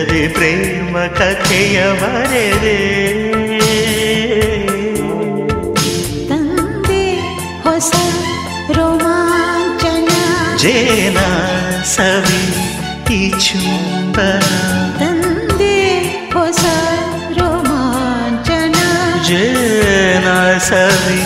ಎದೆಯಲ್ಲಿ ಪ್ರೇಮ ಕಥೆಯ ಬರೆದೆ ತಂದೆ ಹೊಸ ರೋಮಾಂಚನ ಜೇನ ಸವಿ ಈ ಚುಂಬನ ತಂದೆ ಹೊಸ ರೋಮಾಂಚನ ಜೇನ ಸವಿ